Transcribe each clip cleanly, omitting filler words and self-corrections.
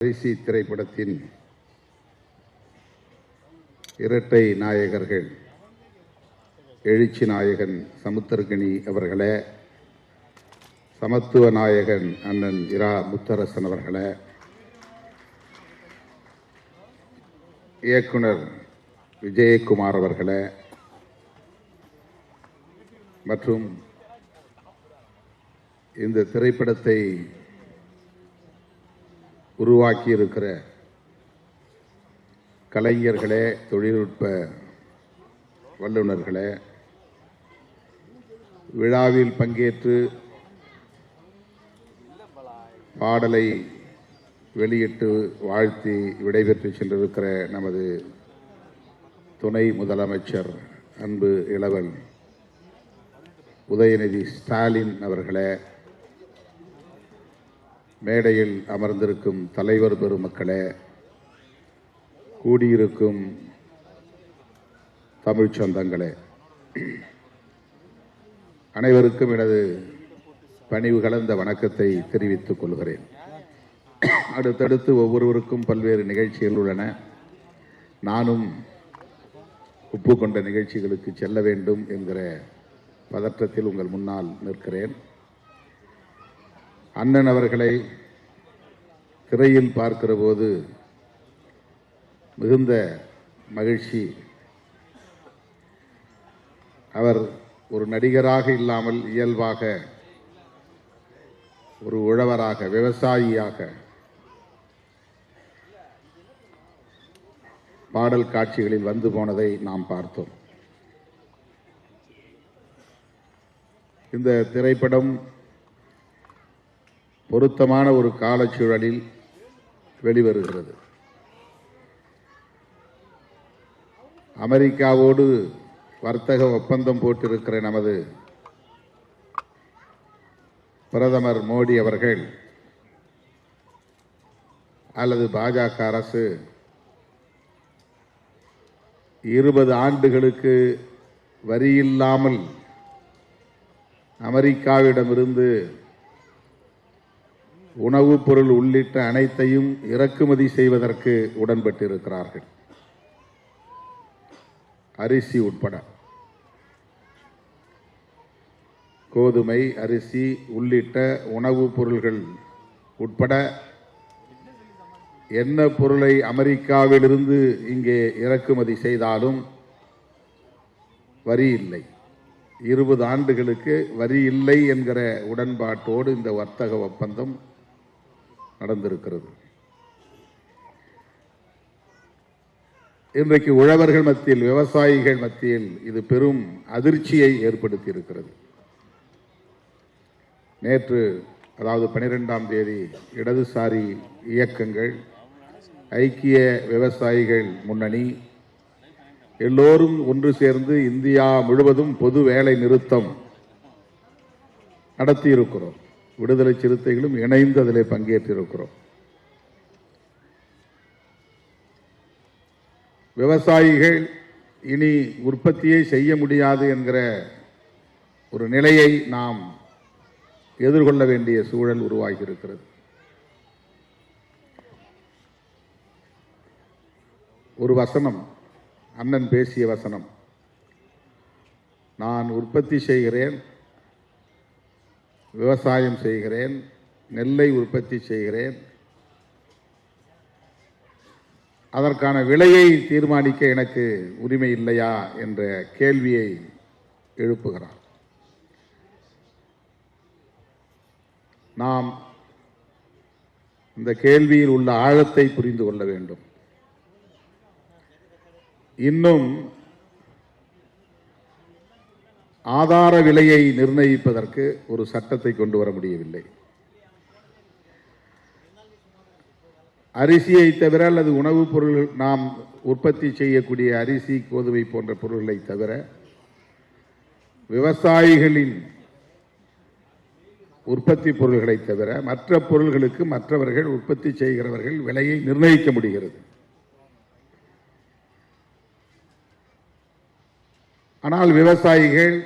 அரிசி திரைப்படத்தின் இரட்டை நாயகர்கள் எழுச்சி நாயகன் சமுத்திரக்கனி அவர்களே, சமத்துவ நாயகன் அண்ணன் இரா முத்தரசன் அவர்களே, இயக்குனர் விஜயகுமார் அவர்களே மற்றும் இந்த திரைப்படத்தை உருவாக்கி இருக்கிற கலைஞர்களே, தொழில்நுட்ப வல்லுநர்களே, விழாவில் பங்கேற்று பாடலை வெளியிட்டு வாழ்த்தி விடைபெற்று சென்றிருக்கிற நமது துணை முதலமைச்சர் அன்பு இளவல் உதயநிதி ஸ்டாலின் அவர்களே, மேடையில் அமர்ந்திருக்கும் தலைவர் பெருமக்களே, கூடியிருக்கும் தமிழ் சொந்தங்களே, அனைவருக்கும் எனது பணிவு கலந்த வணக்கத்தை தெரிவித்துக் கொள்கிறேன். அடுத்தடுத்து ஒவ்வொருவருக்கும் பல்வேறு நிகழ்ச்சிகள் உள்ளன. நானும் ஒப்புக்கொண்ட நிகழ்ச்சிகளுக்கு செல்ல வேண்டும் என்கிற பதற்றத்தில் உங்கள் முன்னால் நிற்கிறேன். அண்ணன் அவர்களை திரையில் பார்க்கிற போது மிகுந்த மகிழ்ச்சி. அவர் ஒரு நடிகராக இல்லாமல் இயல்பாக ஒரு உழவராக, விவசாயியாக பாடல் காட்சிகளில் வந்து போனதை நாம் பார்த்தோம். இந்த திரைப்படம் பொருத்தமான ஒரு காலச்சூழலில் வெளிவருகிறது. அமெரிக்காவோடு வர்த்தக ஒப்பந்தம் போட்டிருக்கிற நமது பிரதமர் மோடி அவர்கள் அல்லது பாஜக அரசு 20 ஆண்டுகளுக்கு வரியில்லாமல் அமெரிக்காவிடமிருந்து உணவுப் பொருள் உள்ளிட்ட அனைத்தையும் இறக்குமதி செய்வதற்கு உடன்பட்டிருக்கிறார்கள். அரிசி உட்பட, கோதுமை, அரிசி உள்ளிட்ட உணவுப் பொருள்கள் உட்பட என்ன பொருளை அமெரிக்காவிலிருந்து இங்கே இறக்குமதி செய்தாலும் வரி இல்லை. 20 ஆண்டுகளுக்கு வரி இல்லை என்கிற உடன்பாட்டோடு இந்த வர்த்தக ஒப்பந்தம் நடந்திருக்கிறது. இன்றைக்கு உழவர்கள் மத்தியில், விவசாயிகள் மத்தியில் இது பெரும் அதிர்ச்சியை ஏற்படுத்தி இருக்கிறது. நேற்று, அதாவது 12ஆம் தேதி, இடதுசாரி இயக்கங்கள், ஐக்கிய விவசாயிகள் முன்னணி எல்லோரும் ஒன்று சேர்ந்து இந்தியா முழுவதும் பொது வேலை நிறுத்தம் நடத்தியிருக்கிறோம். விடுதலை சிறுத்தைகளும் இணைந்து அதில் பங்கேற்றிருக்கிறோம். விவசாயிகள் இனி உற்பத்தியை செய்ய முடியாது என்கிற ஒரு நிலையை நாம் எதிர்கொள்ள வேண்டிய சூழல் உருவாகி இருக்கிறது. ஒரு வசனம், அண்ணன் பேசிய வசனம், நான் உற்பத்தி செய்கிறேன், விவசாயம் செய்கிறேன், நெல்லை உற்பத்தி செய்கிறேன், அதற்கான விலையை தீர்மானிக்க எனக்கு உரிமை இல்லையா என்ற கேள்வியை எழுப்புகிறார். நாம் இந்த கேள்வியில் உள்ள ஆழத்தை புரிந்து கொள்ள வேண்டும். இன்னும் ஆதார விலையை நிர்ணயிப்பதற்கு ஒரு சட்டத்தை கொண்டு வர முடியவில்லை. அரிசியை தவிர அல்லது உணவுப் பொருள், நாம் உற்பத்தி செய்யக்கூடிய அரிசி, கோதுமை போன்ற பொருட்களை தவிர விவசாயிகளின் உற்பத்தி பொருள்களை தவிர மற்ற பொருள்களுக்கு மற்றவர்கள், உற்பத்தி செய்கிறவர்கள் விலையை நிர்ணயிக்க முடிகிறது. ஆனால் விவசாயிகள்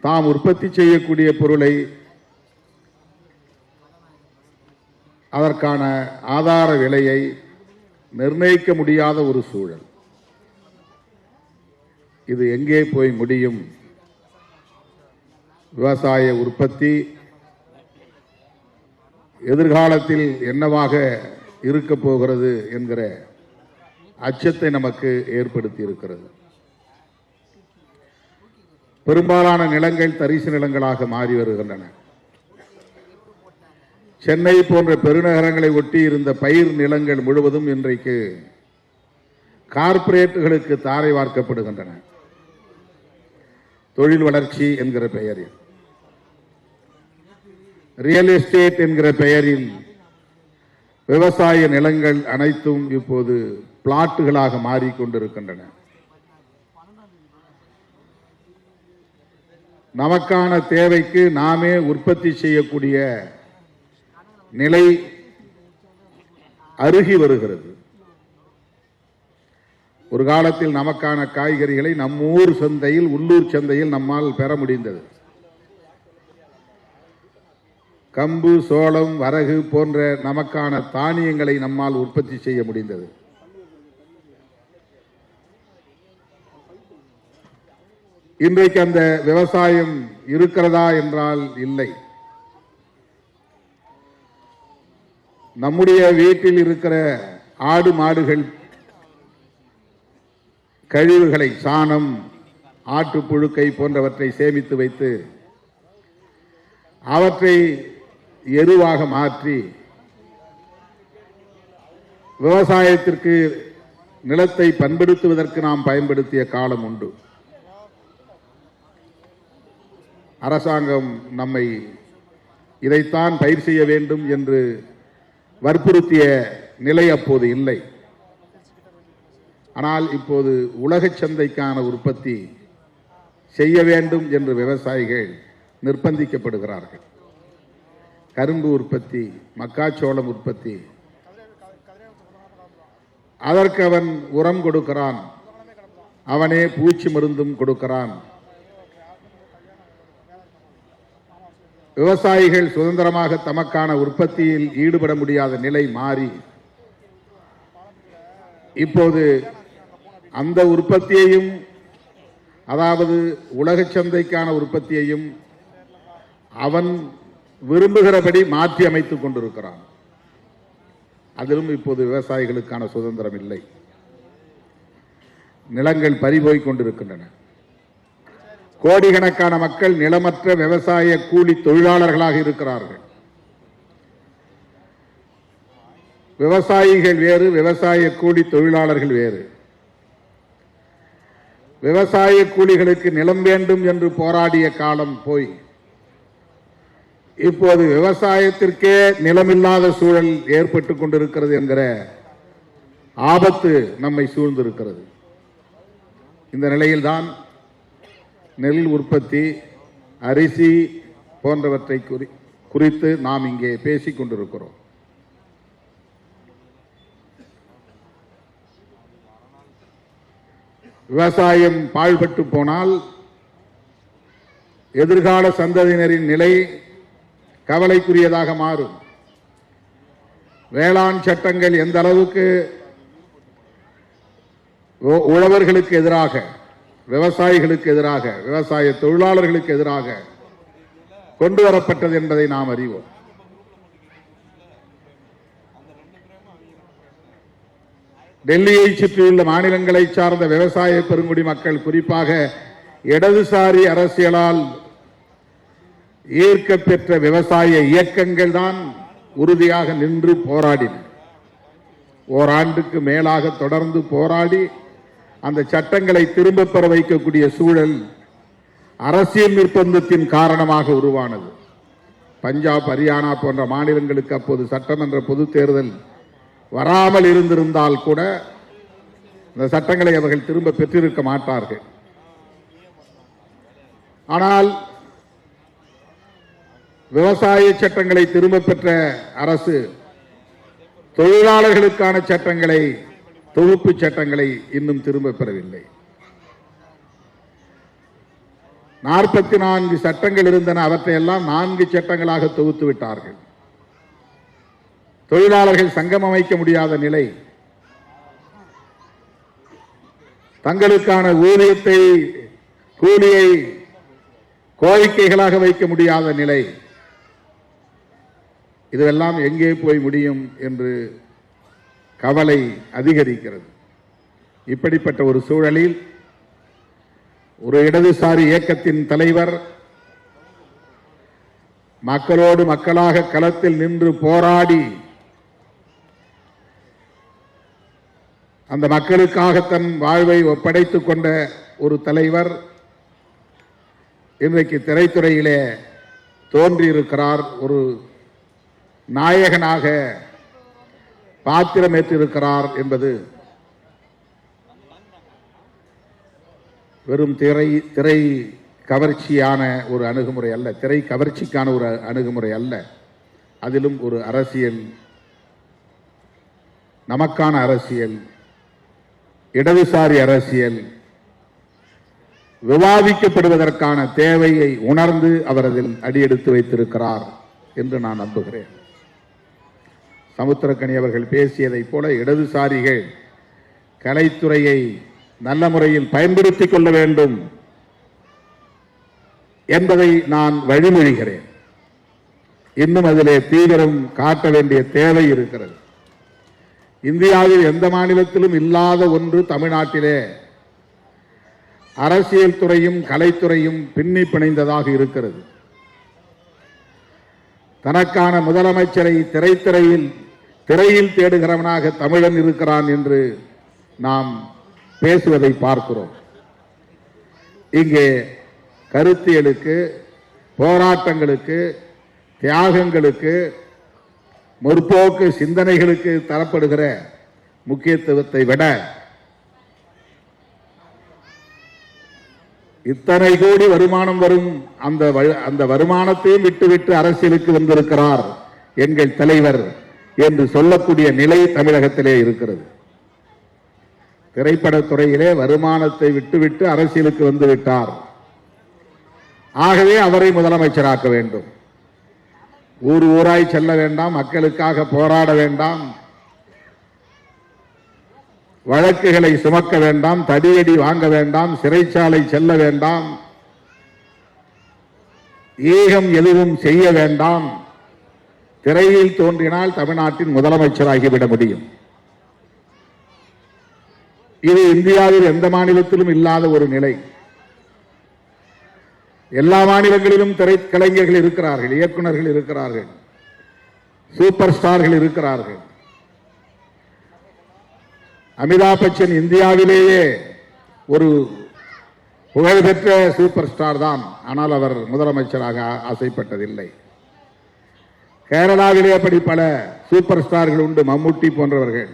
தாம் உற்பத்தி செய்யக்கூடிய பொருளை அதற்கான ஆதார விலையை நிர்ணயிக்க முடியாத ஒரு சூழல். இது எங்கே போய் முடியும்? விவசாய உற்பத்தி எதிர்காலத்தில் என்னவாக இருக்க போகிறது என்கிற அச்சத்தை நமக்கு ஏற்படுத்தி இருக்கிறது. பெரும்பாலான நிலங்கள் தரிசு நிலங்களாக மாறி வருகின்றன. சென்னை போன்ற பெருநகரங்களை ஒட்டி இருந்த பயிர் நிலங்கள் முழுவதும் இன்றைக்கு கார்ப்பரேட்டுகளுக்கு தாரை வார்க்கப்படுகின்றன. தொழில் வளர்ச்சி என்கிற பெயரில், ரியல் எஸ்டேட் என்கிற பெயரில் விவசாய நிலங்கள் அனைத்தும் இப்போது பிளாட்டுகளாக மாறிக்கொண்டிருக்கின்றன. நமக்கான தேவைக்கு நாமே உற்பத்தி செய்யக்கூடிய நிலை அருகி வருகிறது. ஒரு காலத்தில் நமக்கான காய்கறிகளை நம்மூர் சந்தையில், உள்ளூர் சந்தையில் நம்மால் பெற முடிந்தது. கம்பு, சோளம், வரகு போன்ற நமக்கான தானியங்களை நம்மால் உற்பத்தி செய்ய முடிந்தது. இன்றைக்கு அந்த விவசாயம் இருக்கிறதா என்றால் இல்லை. நம்முடைய வீட்டில் இருக்கிற ஆடு மாடுகள் கழிவுகளை, சாணம், ஆட்டு புழுக்கை போன்றவற்றை சேமித்து வைத்து அவற்றை எருவாக மாற்றி விவசாயத்திற்கு நிலத்தை பண்படுத்துவதற்கு நாம் பயன்படுத்திய காலம் உண்டு. அரசாங்கம் நம்மை இதைத்தான் பயிர் செய்ய வேண்டும் என்று வற்புறுத்திய நிலை அப்போது இல்லை. ஆனால் இப்போது உலக சந்தைக்கான உற்பத்தி செய்ய வேண்டும் என்று விவசாயிகள் நிர்பந்திக்கப்படுகிறார்கள். கரும்பு உற்பத்தி, மக்காச்சோளம் உற்பத்தி, அதற்கு அவன் உரம் கொடுக்கிறான், அவனே பூச்சி மருந்தும் கொடுக்கிறான். விவசாயிகள் சுதந்திரமாக தமக்கான உற்பத்தியில் ஈடுபட முடியாத நிலை மாறி இப்போது அந்த உற்பத்தியையும், அதாவது உலக சந்தைக்கான உற்பத்தியையும் அவன் விரும்புகிறபடி மாற்றி அமைத்துக் கொண்டிருக்கிறான். அதிலும் இப்போது விவசாயிகளுக்கான சுதந்திரம் இல்லை. நிலங்கள் பறிபோய் கொண்டிருக்கின்றன. கோடிக்கணக்கான மக்கள் நிலமற்ற விவசாய கூலி தொழிலாளர்களாக இருக்கிறார்கள். விவசாயிகள் வேறு, விவசாய கூலி தொழிலாளர்கள் வேறு. விவசாய கூலிகளுக்கு நிலம் வேண்டும் என்று போராடிய காலம் போய் இப்போது விவசாயத்திற்கே நிலமில்லாத சூழல் ஏற்பட்டுக் கொண்டிருக்கிறது என்கிற ஆபத்து நம்மை சூழ்ந்திருக்கிறது. இந்த நிலையில்தான் நெல் உற்பத்தி, அரிசி போன்றவற்றை குறித்து நாம் இங்கே பேசிக் கொண்டிருக்கிறோம். விவசாயம் பாழ்பட்டு போனால் எதிர்கால சந்ததியினரின் நிலை கவலைக்குரியதாக மாறும். வேளாண் சட்டங்கள் எந்த அளவுக்கு உழவர்களுக்கு எதிராக, விவசாயிகளுக்கு எதிராக, விவசாய தொழிலாளர்களுக்கு எதிராக கொண்டு வரப்பட்டது என்பதை நாம் அறிவோம். டெல்லியை சுற்றியுள்ள மாநிலங்களை சார்ந்த விவசாய பெருங்குடி மக்கள், குறிப்பாக இடதுசாரி அரசியலால் ஈர்க்க பெற்ற விவசாய இயக்கங்கள் தான் உறுதியாக நின்று போராடின. ஓராண்டுக்கு மேலாக தொடர்ந்து போராடி அந்த சட்டங்களை திரும்ப பெற வைக்கக்கூடிய சூழல் அரசியல் நிர்பந்தத்தின் காரணமாக உருவானது. பஞ்சாப், ஹரியானா போன்ற மாநிலங்களுக்கு அப்போது சட்டமன்ற பொது தேர்தல் வராமல் இருந்திருந்தால் கூட இந்த சட்டங்களை அவர்கள் திரும்ப பெற்றிருக்க மாட்டார்கள். ஆனால் விவசாய சட்டங்களை திரும்ப பெற்ற அரசு தொழிலாளர்களுக்கான சட்டங்களை, தொகுப்பு சட்டங்களை இன்னும் திரும்ப பெறவில்லை. 44 சட்டங்கள் இருந்தன. அவற்றை எல்லாம் 4 சட்டங்களாக தொகுத்து விட்டார்கள். தொழிலாளர்கள் சங்கம் அமைக்க முடியாத நிலை, தங்களுக்கான ஊதியத்தை கூலியை கோரிக்கைகளாக வைக்க முடியாத நிலை, இதுவெல்லாம் எங்கே போய் முடியும் என்று கவலை அதிகரிக்கிறது. இப்படிப்பட்ட ஒரு சூழலில் ஒரு இடதுசாரி இயக்கத்தின் தலைவர் மக்களோடு மக்களாக களத்தில் நின்று போராடி அந்த மக்களுக்காக தன் வாழ்வை ஒப்படைத்துக் கொண்ட ஒரு தலைவர் இன்றைக்கு திரைத்துறையிலே தோன்றியிருக்கிறார். ஒரு நாயகனாக பாத்திரமேற்றிருக்கிறார் என்பது வெறும் திரை கவர்ச்சியான ஒரு அணுகுமுறை அல்ல, திரை கவர்ச்சிக்கான ஒரு அணுகுமுறை அல்ல. அதிலும் ஒரு அரசியல், நமக்கான அரசியல், இடதுசாரி அரசியல் விவாதிக்கப்படுவதற்கான தேவையை உணர்ந்து அவர் அதில் அடியெடுத்து வைத்திருக்கிறார் என்று நான் நம்புகிறேன். சமுத்திரக்கனி அவர்கள் பேசியதைப் போல இடதுசாரிகள் கலைத்துறையை நல்ல முறையில் பயன்படுத்திக் கொள்ள வேண்டும் என்பதை நான் வழிமொழிகிறேன். இன்னும் அதிலே தீவிரம் காட்ட வேண்டிய தேவை இருக்கிறது. இந்தியாவில் எந்த மாநிலத்திலும் இல்லாத ஒன்று தமிழ்நாட்டிலே அரசியல் துறையும் கலைத்துறையும் பின்னி பிணைந்ததாக இருக்கிறது. தனக்கான முதலமைச்சரை திரையில் தேடுகிறவனாக தமிழன் இருக்கிறான் என்று நாம் பேசுவதை பார்க்கிறோம். இங்கே கருத்தியலுக்கு, போராட்டங்களுக்கு, தியாகங்களுக்கு, முற்போக்கு சிந்தனைகளுக்கு தரப்படுகிற முக்கியத்துவத்தை விட இத்தனை கோடி வருமானம் வரும் அந்த வருமானத்தையும் விட்டுவிட்டு அரசியலுக்கு வந்திருக்கிறார் எங்கள் தலைவர் என்று சொல்லக்கூடிய நிலை தமிழகத்திலே இருக்கிறது. திரைப்படத்துறையிலே வருமானத்தை விட்டுவிட்டு அரசியலுக்கு வந்துவிட்டார். ஆகவே அவரை முதலமைச்சராக்க வேண்டும். ஊர் ஊராய் செல்ல வேண்டாம், மக்களுக்காக போராட வேண்டாம், வழக்குகளை சுமக்க வேண்டாம், தடியடி வாங்க வேண்டாம், சிறைச்சாலை செல்ல வேண்டாம், ஏகம் எதுவும் செய்ய வேண்டாம். திரையில் தோன்றினால் தமிழ்நாட்டின் முதலமைச்சராகிவிட முடியும். இது இந்தியாவில் எந்த மாநிலத்திலும் இல்லாத ஒரு நிலை. எல்லா மாநிலங்களிலும் திரைக்கலைஞர்கள் இருக்கிறார்கள், இயக்குநர்கள் இருக்கிறார்கள், சூப்பர் ஸ்டார்கள் இருக்கிறார்கள். அமிதாப் பச்சன் இந்தியாவிலேயே ஒரு புகழ்பெற்ற சூப்பர் ஸ்டார் தான். ஆனால் அவர் முதலமைச்சராக ஆசைப்பட்டதில்லை. கேரளாவிலே அப்படி பல சூப்பர் ஸ்டார்கள் உண்டு, மம்முட்டி போன்றவர்கள்.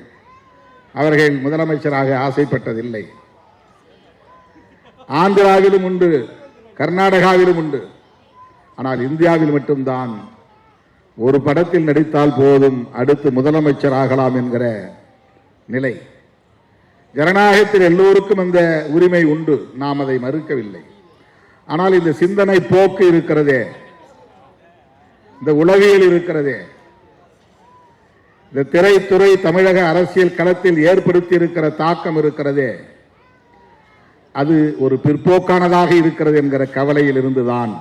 அவர்கள் முதலமைச்சராக ஆசைப்பட்டதில்லை. ஆந்திராவிலும் உண்டு, கர்நாடகாவிலும் உண்டு. ஆனால் இந்தியாவில் மட்டும்தான் ஒரு படத்தில் நடித்தால் போதும் அடுத்து முதலமைச்சராகலாம் என்கிற நிலை. ஜனநாயகத்தில் எல்லோருக்கும் அந்த உரிமை உண்டு, நாம் அதை மறுக்கவில்லை. ஆனால் இந்த சிந்தனை போக்கு இருக்கிறதே, இந்த உளவியல் இருக்கிறதே, இந்த திரைத்துறை தமிழக அரசியல் களத்தில் ஏற்படுத்தி இருக்கிற தாக்கம் இருக்கிறதே, அது ஒரு பிற்போக்கானதாக இருக்கிறது என்கிற கவலையில் இருந்துதான்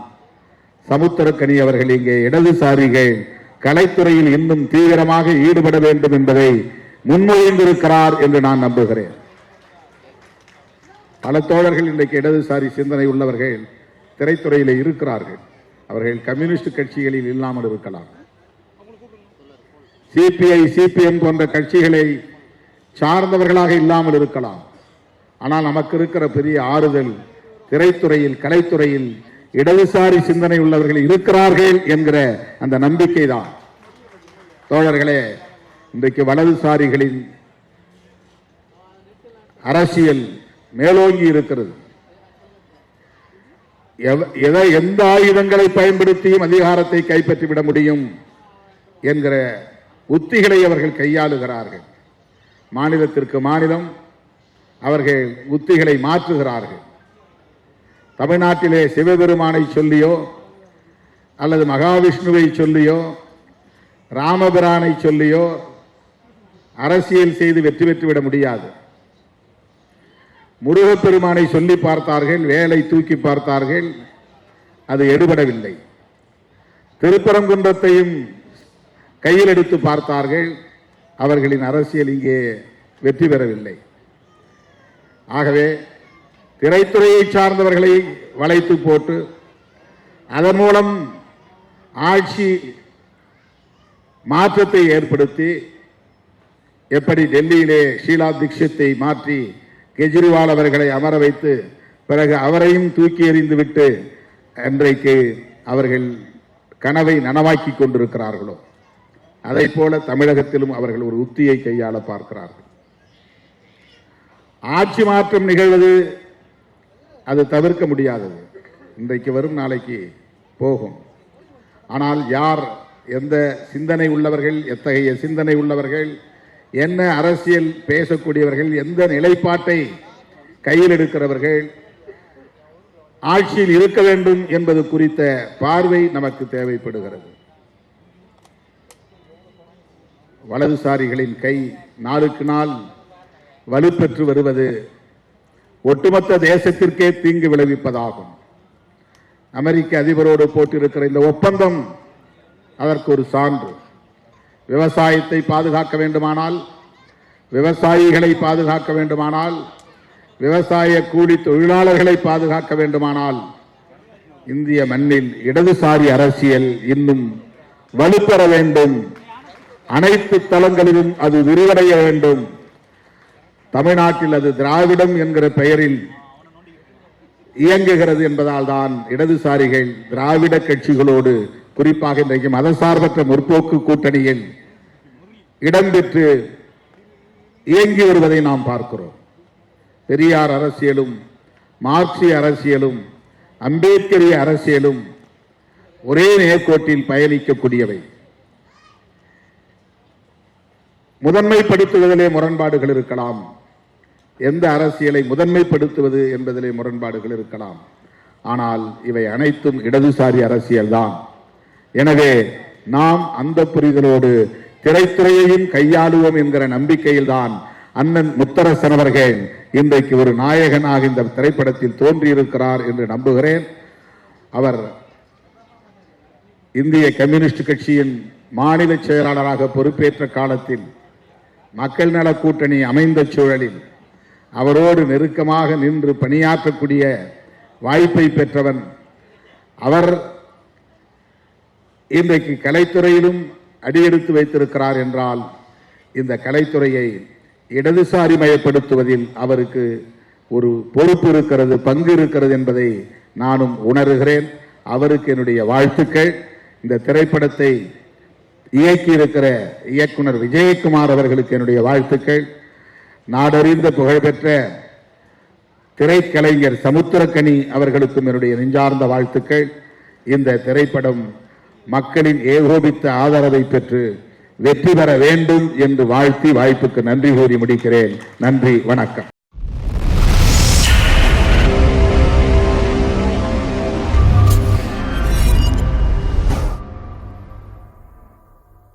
சமுத்திரக்கனி அவர்கள் இங்கே இடதுசாரிகள் கலைத்துறையில் இன்னும் தீவிரமாக ஈடுபட வேண்டும் என்பதை முன்மொழிந்திருக்கிறார் என்று நான் நம்புகிறேன். பல தோழர்கள் இன்றைக்கு இடதுசாரி சிந்தனை உள்ளவர்கள் திரைத்துறையில் இருக்கிறார்கள். அவர்கள் கம்யூனிஸ்ட் கட்சிகளில் இல்லாமல் இருக்கலாம், சிபிஐ சிபிஎம் போன்ற கட்சிகளை சார்ந்தவர்களாக இல்லாமல் இருக்கலாம். ஆனால் நமக்கு இருக்கிற பெரிய ஆறுதல் திரைத்துறையில் கலைத்துறையில் இடதுசாரி சிந்தனை உள்ளவர்கள் இருக்கிறார்கள் என்கிற அந்த நம்பிக்கை தான். தோழர்களே, இன்றைக்கு வலதுசாரிகளின் அரசியல் மேலோங்கி இருக்கிறது. எந்த ஆயுதங்களை பயன்படுத்தியும் அதிகாரத்தை கைப்பற்றிவிட முடியும் என்கிற உத்திகளை அவர்கள் கையாளுகிறார்கள். மாநிலத்திற்கு மாநிலம் அவர்கள் உத்திகளை மாற்றுகிறார்கள். தமிழ்நாட்டிலே சிவபெருமானை சொல்லியோ அல்லது மகாவிஷ்ணுவை சொல்லியோ ராமபிரானை சொல்லியோ அரசியல் செய்து வெற்றி பெற்றுவிட முடியாது. முருகப்பெருமானை சொல்லி பார்த்தார்கள், வேலை தூக்கி பார்த்தார்கள், அது எடுபடவில்லை. திருப்பரங்குன்றத்தையும் கையில் எடுத்து பார்த்தார்கள், அவர்களின் அரசியல் இங்கே வெற்றி பெறவில்லை. ஆகவே திரைத்துறையை சார்ந்தவர்களை வளைத்து போட்டு அதன் மூலம் ஆட்சி மாற்றத்தை ஏற்படுத்தி, எப்படி டெல்லியிலே ஷீலா தீட்சித்தை மாற்றி கெஜ்ரிவால் அவர்களை அமர வைத்து பிறகு அவரையும் தூக்கி எறிந்து விட்டு இன்றைக்கு அவர்கள் கனவை நனவாக்கி கொண்டிருக்கிறார்களோ அதை போல தமிழகத்திலும் அவர்கள் ஒரு உத்தியை கையாள பார்க்கிறார்கள். ஆட்சி மாற்றம் நிகழ்வது அது தவிர்க்க முடியாதது. இன்றைக்கு வரும், நாளைக்கு போகும். ஆனால் யார், எந்த சிந்தனை உள்ளவர்கள், எத்தகைய சிந்தனை உள்ளவர்கள், என்ன அரசியல் பேசக்கூடியவர்கள், எந்த நிலைப்பாட்டை கையில் எடுக்கிறவர்கள் ஆட்சியில் இருக்க வேண்டும் என்பது குறித்த பார்வை நமக்கு தேவைப்படுகிறது. வலதுசாரிகளின் கை நாளுக்கு நாள் வலுப்பெற்று வருவது ஒட்டுமொத்த தேசத்திற்கே தீங்கு விளைவிப்பதாகும். அமெரிக்க அதிபரோடு போட்டிருக்கிற இந்த ஒப்பந்தம் அதற்கு ஒரு சான்று. விவசாயத்தை பாதுகாக்க வேண்டுமானால், விவசாயிகளை பாதுகாக்க வேண்டுமானால், விவசாய கூலி தொழிலாளர்களை பாதுகாக்க வேண்டுமானால் இந்திய மண்ணில் இடதுசாரி அரசியல் இன்னும் வலுப்பெற வேண்டும். அனைத்து தளங்களிலும் அது விரிவடைய வேண்டும். தமிழ்நாட்டில் அது திராவிடம் என்கிற பெயரில் இயங்குகிறது என்பதால் தான் இடதுசாரிகள் திராவிட கட்சிகளோடு, குறிப்பாக இன்றைக்கு மதசார்பற்ற முற்போக்கு கூட்டணியில் இடம்பெற்று இயங்கி வருவதை நாம் பார்க்கிறோம். பெரியார் அரசியலும் மார்க்சிய அரசியலும் அம்பேத்கரிய அரசியலும் ஒரே நேர்கோட்டில் பயணிக்கக்கூடியவை. முதன்மைப்படுத்துவதிலே முரண்பாடுகள் இருக்கலாம், எந்த அரசியலை முதன்மைப்படுத்துவது என்பதிலே முரண்பாடுகள் இருக்கலாம். ஆனால் இவை அனைத்தும் இடதுசாரி அரசியல் தான். எனவே நாம் அந்த புரிதலோடு திரைத்துறையையும் கையாளுவோம் என்கிற நம்பிக்கையில் தான் அண்ணன் முத்தரசன் அவர்கள் இன்றைக்கு ஒரு நாயகனாக இந்த திரைப்படத்தில் தோன்றியிருக்கிறார் என்று நம்புகிறேன். அவர் இந்திய கம்யூனிஸ்ட் கட்சியின் மாநில செயலாளராக பொறுப்பேற்ற காலத்தில் மக்கள் நல கூட்டணி அமைந்த சூழலில் அவரோடு நெருக்கமாக நின்று பணியாற்றக்கூடிய வாய்ப்பை பெற்றவன். அவர் இன்றைக்கு கலைத்துறையிலும் அடியெடுத்து வைத்திருக்கிறார் என்றால் இந்த கலைத்துறையை இடதுசாரி மயப்படுத்துவதில் அவருக்கு ஒரு பொறுப்பு இருக்கிறது, பங்கு இருக்கிறது என்பதை நானும் உணர்கிறேன். அவருக்கு என்னுடைய வாழ்த்துக்கள். இந்த திரைப்படத்தை இயக்கியிருக்கிற இயக்குனர் விஜயகுமார் அவர்களுக்கு என்னுடைய வாழ்த்துக்கள். நாடறிந்த புகழ்பெற்ற திரைக்கலைஞர் சமுத்திரக்கனி அவர்களுக்கும் என்னுடைய நெஞ்சார்ந்த வாழ்த்துக்கள். இந்த திரைப்படம் மக்களின் ஏகோபித்த ஆதரவை பெற்று வெற்றி பெற வேண்டும் என்று வாழ்த்தி வாய்ப்புக்கு நன்றி கூறி முடிக்கிறேன். நன்றி, வணக்கம்.